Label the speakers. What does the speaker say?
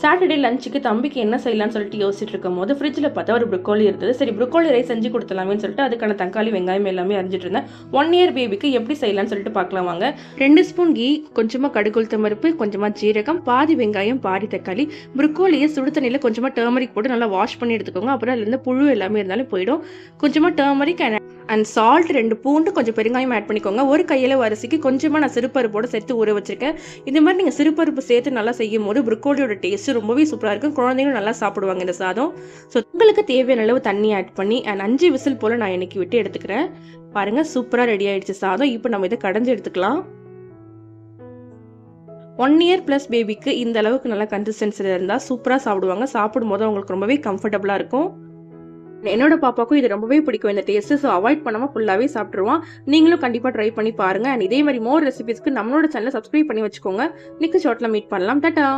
Speaker 1: Saturday லஞ்சுக்கு தம்பிக்கு என்ன செய்யலாம்னு சொல்லிட்டு யோசிச்சுட்டு இருக்கும்போது ஃப்ரிட்ஜில் பார்த்தா ஒரு ப்ரொக்கோலி இருந்தது. சரி ப்ரொக்கோலி ரைஸ் செஞ்சு கொடுத்துலாமேன்னு சொல்லிட்டு அதுக்கான தக்காளி வெங்காயம் எல்லாமே அரிஞ்சிட்டு இருந்தேன். 1 இயர் பேபிக்கு எப்படி செய்யலாம்னு சொல்லிட்டு பார்க்கலாம் வாங்க. 2 ஸ்பூன் கீ, கொஞ்சமாக கடுகு உளுத்தம் பருப்பு, கொஞ்சமாக ஜீரகம், பாதி வெங்காயம், பாதி தக்காளி. ப்ரொக்கோலியை சுடு தண்ணியில் கொஞ்சமாக டர்மரிக் போட்டு நல்லா வாஷ் பண்ணி எடுத்துக்கோங்க. அப்புறம் அதுலேருந்து புழு எல்லாமே இருந்தாலும் போயிடும். கொஞ்சமாக டர்மரிக் அண்ட் சால்ட், 2 பூண்டு, கொஞ்சம் பெருங்காயம் ஆட் பண்ணிக்கோங்க. ஒரு கையில் அரிசிக்கு கொஞ்சமாக நான் சிறுபருப்போடு சேர்த்து ஊற வச்சிருக்கேன். இந்த மாதிரி நீங்கள் சிறுபருப்பு சேர்த்து நல்லா செய்யும் போது ப்ரொக்கோலியோட டேஸ்ட் ரொம்பவே சூப்பராக இருக்கும். குழந்தைங்களும் நல்லா சாப்பிடுவாங்க இந்த சாதம். ஸோ உங்களுக்கு தேவையான அளவு தண்ணி ஆட் பண்ணி அண்ட் 5 விசில் போல் நான் இன்னைக்கு விட்டு எடுத்துக்கிறேன். பாருங்கள், சூப்பராக ரெடி ஆயிடுச்சு சாதம். இப்போ நம்ம இதை கடைஞ்சி எடுத்துக்கலாம். 1 இயர் ப்ளஸ் பேபிக்கு இந்த அளவுக்கு நல்லா கன்சிஸ்டன்சியில் இருந்தால் சூப்பராக சாப்பிடுவாங்க. சாப்பிடும் போது அவங்களுக்கு ரொம்பவே கம்ஃபர்டபுளாக இருக்கும். என்னோட பாப்பாக்கும் இது ரொம்பவே பிடிக்கும் இந்த டேஸ்ட். ஸோ அவாய்ட் பண்ணாமல் ஃபுல்லாகவே சாப்பிட்ருவான். நீங்களும் கண்டிப்பாக ட்ரை பண்ணி பாருங்கள். அண்ட் இதே மாதிரி மோர் ரெசிபிஸ்க்கு நம்மளோட சேனலை சப்ஸ்கிரைப் பண்ணி வச்சுக்கோங்க. நெக்ஸ்ட் ஷார்ட்டில் மீட் பண்ணலாம். டாடா.